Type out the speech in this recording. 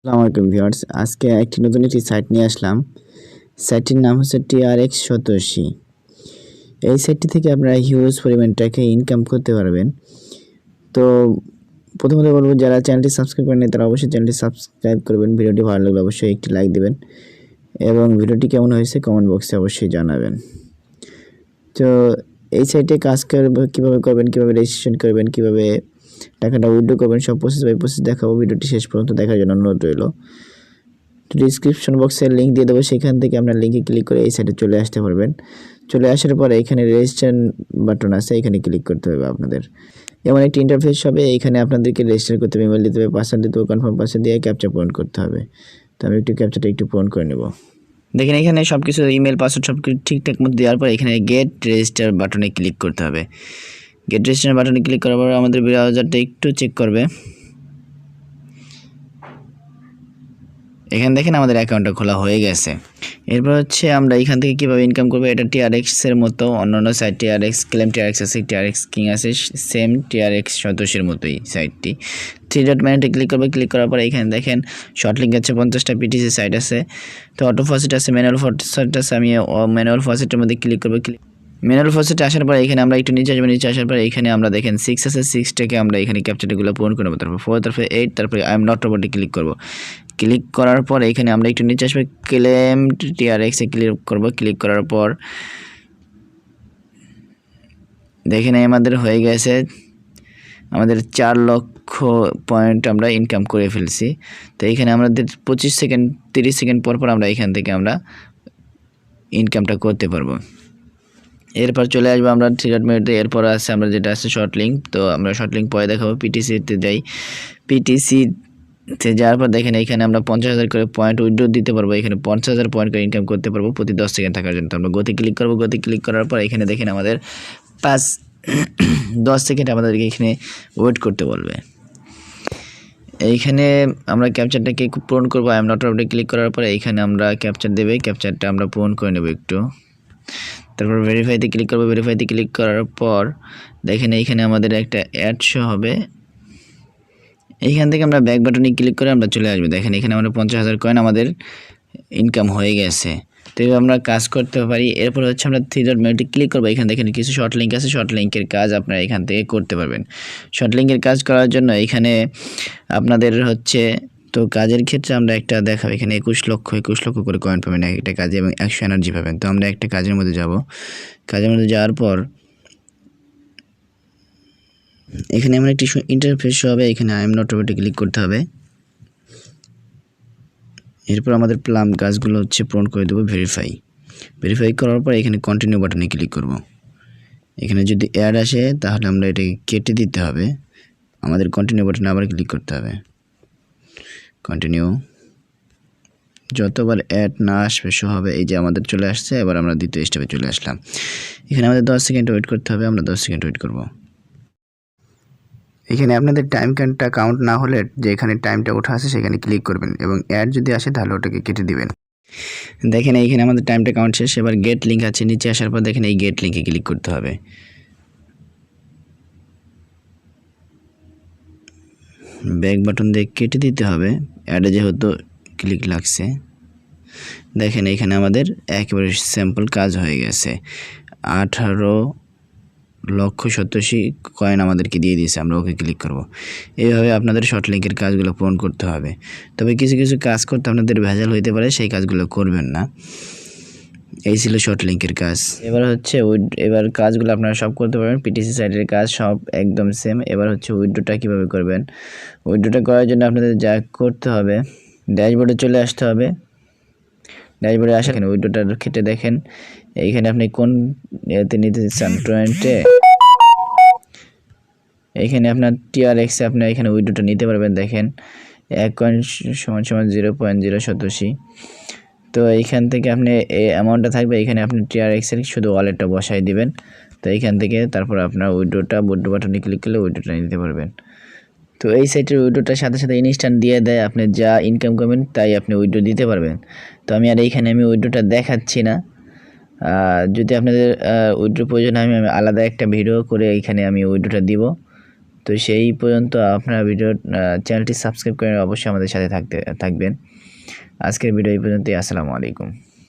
আসসালামু আলাইকুম ভিউয়ার্স, আজকে নতুন একটি সাইট নিয়ে আসলাম। সাইটটির নাম হচ্ছে TRX Satoshi। এই সাইটটি থেকে আপনারা হিউজ পরিমাণ টাকা ইনকাম করতে পারবেন। তো প্রথমত বলবো, যারা চ্যানেলটি সাবস্ক্রাইব করেনি তারা অবশ্যই চ্যানেলটি সাবস্ক্রাইব করবেন। ভিডিওটি ভালো লাগলে অবশ্যই একটি লাইক দিবেন এবং ভিডিওটি কেমন হয়েছে কমেন্ট বক্সে অবশ্যই জানাবেন। তো এই সাইটে কাজ কীভাবে করবেন, কীভাবে রেজিস্ট্রেশন করবেন, কীভাবে টাকাটা উইথড্র করবেন, সব প্রসেস বাই প্রসেস দেখাবো। ভিডিওটি শেষ পর্যন্ত দেখার জন্য অনুরোধ রইল। তো ডিসক্রিপশন বক্সে লিঙ্ক দিয়ে দেবো, সেখান থেকে আপনার লিঙ্কে ক্লিক করে এই সাইটে চলে আসতে পারবেন। চলে আসার পরে এখানে রেজিস্ট্রেশন বাটন আছে, এখানে ক্লিক করতে হবে আপনাদের। এমন একটি ইন্টারফেস হবে, এখানে আপনাদেরকে রেজিস্টার করতে হবে, ইমেল দিতে হবে, পাসওয়ার্ড দিতে হবে, কনফার্ম পাসওয়ার্ড দিয়ে ক্যাপচা পূরণ করতে হবে। তো আমি ক্যাপচাটা একটু পূরণ করে নেব। দেখেন এখানে সব কিছু ইমেল পাসওয়ার্ড সব কিছু ঠিকঠাক মতো দেওয়ার পর এখানে গেট রেজিস্টার বাটনে ক্লিক করতে হবে। গেট রেজিস্টার বাটনে ক্লিক করার পর আমাদের ব্রাউজারটা একটু চেক করবে। এখানে দেখেন আমাদের অ্যাকাউন্টটা খোলা হয়ে গেছে। এরপর হচ্ছে আমরা এখান থেকে কীভাবে ইনকাম করবো, এটা TRX-এর মতো অন্যান্য সাইট TRX ক্লেম TRX আছে, TRX কিং আছে, সেম TRX সতোশির মতোই সাইটটি। 3 ডট মেনুতে ক্লিক করবে। ক্লিক করার পরে এখানে দেখেন শর্ট লিঙ্ক আছে, 50টা PTC সাইট আছে। তো অটো ফসেট আছে, ম্যানুয়াল ফসেট আছে। আমি ম্যানুয়াল ফসেটের মধ্যে ক্লিক করবো। ম্যানুয়াল ফসেটে আসার পর এখানে আমরা একটু নিচে আসবো। নিচে আসার পর এখানে আমরা দেখেন 6 আছে, 6টাকে আমরা এখানে ক্যাপচারগুলো পূরণ করবো। তারপর 4, তারপরে 8, তারপরে আই এম নট রোবটে ক্লিক করবো। ক্লিক করার পর এখানে আমরা একটু নিচে আসবে, ক্লেম TRX-এ ক্লিক করব। ক্লিক করার পর দেখেন আমাদের হয়ে গেছে, আমাদের 4 লক্ষ পয়েন্ট আমরা ইনকাম করে ফেলছি। তো এখানে আমাদের 25 সেকেন্ড 30 সেকেন্ড পর পর আমরা এখান থেকে আমরা ইনকামটা করতে পারবো। এরপর চলে আসবো আমরা 3 ডট মেনুতে। এরপর আছে আমরা যেটা আছে শর্ট লিঙ্ক। তো আমরা শর্ট লিঙ্ক পরে দেখাবো। PTC-তে যাই। PTC-তে যাওয়ার পর দেখেন এখানে আমরা 50,000 করে পয়েন্ট উইথড্র দিতে পারবো। এখানে 50,000 পয়েন্ট করে ইনকাম করতে পারবো প্রতি 10 সেকেন্ড থাকার জন্য। তো আমরা গতি ক্লিক করবো। গতি ক্লিক করার পর এখানে দেখেন আমাদের 10 সেকেন্ড আমাদেরকে এখানে ওয়েট করতে বলবে। এইখানে আমরা ক্যাপচারটাকে পূরণ করবো। আই এম নট রোবটে ক্লিক করার পর এইখানে আমরা ক্যাপচার দেবে, ক্যাপচারটা আমরা পূরণ করে নেব একটু। তারপর ভেরিফাইতে ক্লিক করবো। ভেরিফাইতে ক্লিক করার পর দেখেন এইখানে আমাদের একটা অ্যাড শো হবে। এইখান থেকে আমরা ব্যাক বাটনে ক্লিক করে আমরা চলে আসবো। দেখেন এখানে আমাদের 50,000 কয়েন আমাদের ইনকাম হয়ে গেছে। তো এইভাবে আমরা কাজ করতে পারি। এরপর হচ্ছে আমরা 3 ডট মেনুতে ক্লিক করবো। এখানে দেখেন কিছু শর্ট লিঙ্ক আছে, শর্ট লিঙ্কের কাজ আপনারা এখান থেকে করতে পারবেন। শর্ট লিঙ্কের কাজ করার জন্য এখানে আপনাদের হচ্ছে, তো কাজের ক্ষেত্রে আমরা একটা দেখাবো। এখানে 21 লক্ষ করে কয়েন পাবেন একটা কাজে এবং 100 এনার্জি পাবেন। তো আমরা একটা কাজের মধ্যে যাব। কাজের মধ্যে যাওয়ার পর এখানে আমরা একটি ইন্টারফেস হবে। এখানে আই এম নট রোবটে ক্লিক করতে হবে। এরপর আমাদের প্লাম কাজগুলো হচ্ছে পূরণ করে দেবো। ভেরিফাই করার পর এখানে কন্টিনিউ বাটনে ক্লিক করব। এখানে যদি অ্যাড আসে তাহলে আমরা এটাকে কেটে দিতে হবে। আমাদের কন্টিনিউ বাটনে আবার ক্লিক করতে হবে। কন্টিনিউ। যতবার অ্যাড না আসবে শো হবে। এই যে আমাদের চলে আসছে। এবার আমরা দ্বিতীয় স্টেপে চলে আসলাম। এখানে আমাদের 10 সেকেন্ড ওয়েট করতে হবে। আমরা 10 সেকেন্ড ওয়েট করব। এখানে আপনাদের টাইম কাউন্ট না হলে যে এখানে টাইমটা ওঠা আছে সেখানে ক্লিক করবেন এবং অ্যাড যদি আসে তাহলে ওটাকে কেটে দিবেন। দেখেন এইখানে আমাদের টাইমটা কাউন্ট শেষ। এবার গেট লিঙ্ক আছে, নিচে আসার পর দেখেন এই গেট লিঙ্কে ক্লিক করতে হবে। ব্যাক বাটন দিয়ে কেটে দিতে হবে। অ্যাডে যেহেতু ক্লিক লাগছে। দেখেন এখানে আমাদের একেবারে স্যাম্পল কাজ হয়ে গেছে। 18,87,000 কয়েন আমাদেরকে দিয়ে দিয়েছে। আমরা ওকে ক্লিক করব। এইভাবে আপনাদের শর্ট লিঙ্কের কাজগুলো পূরণ করতে হবে। তবে কিছু কিছু কাজ করতে আপনাদের ভেজাল হইতে পারে, সেই কাজগুলো করবেন না। এই ছিল শর্ট লিঙ্কের কাজ। এবার হচ্ছে এবার কাজগুলো আপনারা সব করতে পারবেন। PTC সাইটের কাজ সব একদম সেম। এবার হচ্ছে উইথড্রটা কীভাবে করবেন। উইথড্রটা করার জন্য আপনাদের যা করতে হবে, ড্যাশবোর্ডে চলে আসতে হবে। ড্যাশবোর্ডে আসা এখানে উইথড্রটার ক্ষেত্রে দেখেন এইখানে আপনি কোন এতে নিতে চান, টয়েন্টে এইখানে আপনার TRX-এ আপনি এখানে উইথড্রটা নিতে পারবেন। দেখেন 1 কয়েন সমান 0.087। তো এইখান থেকে আপনি এই অ্যামাউন্টটা থাকবে। এখানে আপনি TRX-এর শুধু ওয়ালেটটা বসাই দিবেন। তো এইখান থেকে তারপর আপনার উইথড্রটা বাটনে ক্লিক করলে উইথড্রটা নিতে পারবেন। তো এই সাইটের উইথড্রটার সাথে সাথে ইনস্ট্যান্ট দিয়ে দেয়। আপনি যা ইনকাম করবেন তাই আপনি উইথড্র দিতে পারবেন। তো আমি আর এইখানে উইথড্রটা দেখাচ্ছি না। যদি আপনাদের উইথড্র প্রয়োজন হয় আমি আলাদা একটা ভিডিও করে এইখানে আমি উইথড্রটা দিব। তো সেই পর্যন্ত আপনারা চ্যানেলটি সাবস্ক্রাইব করে অবশ্যই আমাদের সাথে থাকবেন। আজকের ভিডিও এই পর্যন্তই। আসসালামু আলাইকুম।